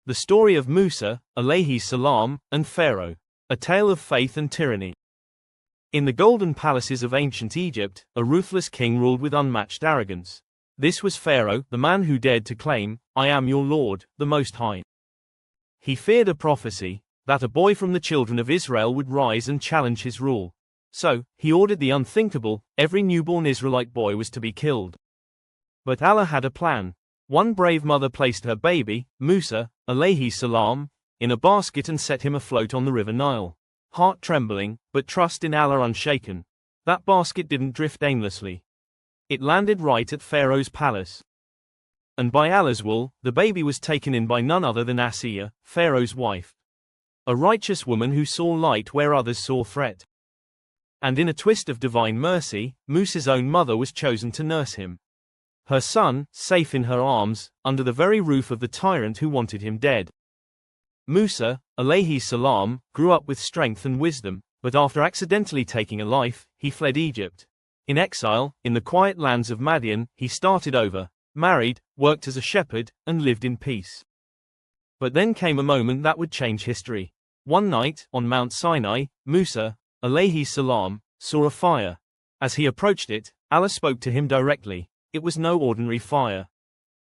The story of Musa, alayhi salam, and Pharaoh. A tale of faith and tyranny. In the golden palaces of ancient Egypt, a ruthless king ruled with unmatched arrogance. This was Pharaoh, the man who dared to claim, "I am your Lord, the Most High." He feared a prophecy, that a boy from the children of Israel would rise and challenge his rule. So, he ordered the unthinkable: every newborn Israelite boy was to be killed. But Allah had a plan. One brave mother placed her baby, Musa, alayhi salam, in a basket and set him afloat on the river Nile. Heart trembling, but trust in Allah unshaken. That basket didn't drift aimlessly. It landed right at Pharaoh's palace. And by Allah's will, the baby was taken in by none other than Asiya, Pharaoh's wife. A righteous woman who saw light where others saw threat. And in a twist of divine mercy, Musa's own mother was chosen to nurse him. Her son, safe in her arms, under the very roof of the tyrant who wanted him dead. Musa, alayhi salam, grew up with strength and wisdom, but after accidentally taking a life, he fled Egypt. In exile, in the quiet lands of Madian, he started over, married, worked as a shepherd, and lived in peace. But then came a moment that would change history. One night, on Mount Sinai, Musa, alayhi salam, saw a fire. As he approached it, Allah spoke to him directly. It was no ordinary fire.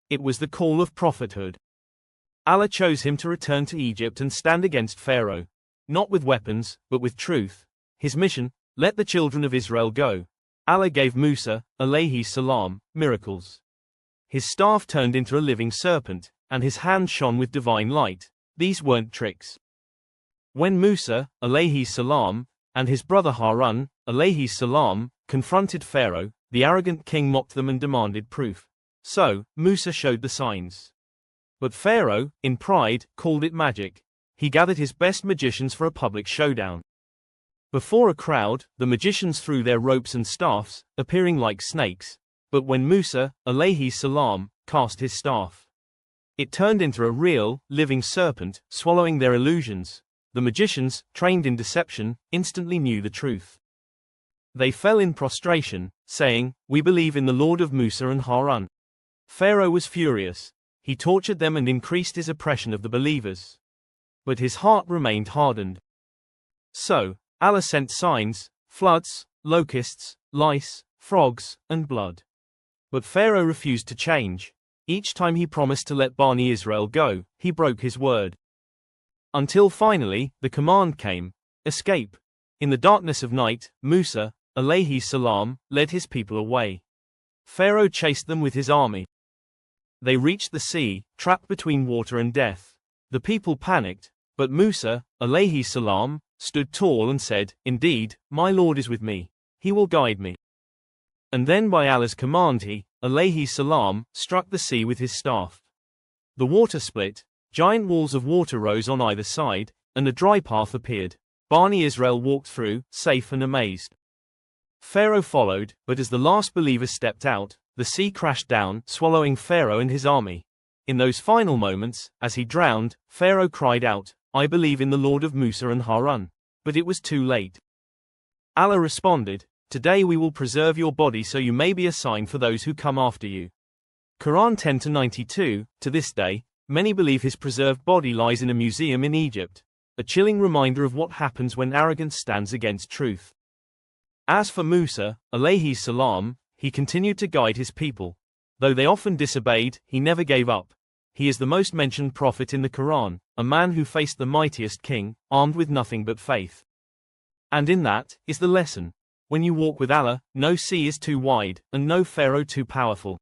It was the call of prophethood. Allah chose him to return to Egypt and stand against Pharaoh. Not with weapons, but with truth. His mission: let the children of Israel go. Allah gave Musa, alayhi salam, miracles. His staff turned into a living serpent, and his hand shone with divine light. These weren't tricks. When Musa, alayhi salam, and his brother Harun, alayhi salam, confronted Pharaoh, the arrogant king mocked them and demanded proof. So, Musa showed the signs. But Pharaoh, in pride, called it magic. He gathered his best magicians for a public showdown. Before a crowd, the magicians threw their ropes and staffs, appearing like snakes. But when Musa, alayhi salam, cast his staff, it turned into a real, living serpent, swallowing their illusions. The magicians, trained in deception, instantly knew the truth. They fell in prostration, saying, "We believe in the Lord of Musa and Harun." Pharaoh was furious. He tortured them and increased his oppression of the believers. But his heart remained hardened. So, Allah sent signs: floods, locusts, lice, frogs, and blood. But Pharaoh refused to change. Each time he promised to let Bani Israel go, he broke his word. Until finally, the command came: escape. In the darkness of night, Musa, alayhi salam, led his people away. Pharaoh chased them with his army. They reached the sea, trapped between water and death. The people panicked, but Musa, alayhi salam, stood tall and said, "Indeed, my Lord is with me. He will guide me." And then by Allah's command he, alayhi salam, struck the sea with his staff. The water split, giant walls of water rose on either side, and a dry path appeared. Bani Israel walked through, safe and amazed. Pharaoh followed, but as the last believer stepped out, the sea crashed down, swallowing Pharaoh and his army. In those final moments, as he drowned, Pharaoh cried out, "I believe in the Lord of Musa and Harun." But it was too late. Allah responded, "Today we will preserve your body so you may be a sign for those who come after you." Quran 10-92. To this day, many believe his preserved body lies in a museum in Egypt. A chilling reminder of what happens when arrogance stands against truth. As for Musa, alayhi salam, he continued to guide his people. Though they often disobeyed, he never gave up. He is the most mentioned prophet in the Quran, a man who faced the mightiest king, armed with nothing but faith. And in that is the lesson. When you walk with Allah, no sea is too wide, and no Pharaoh too powerful.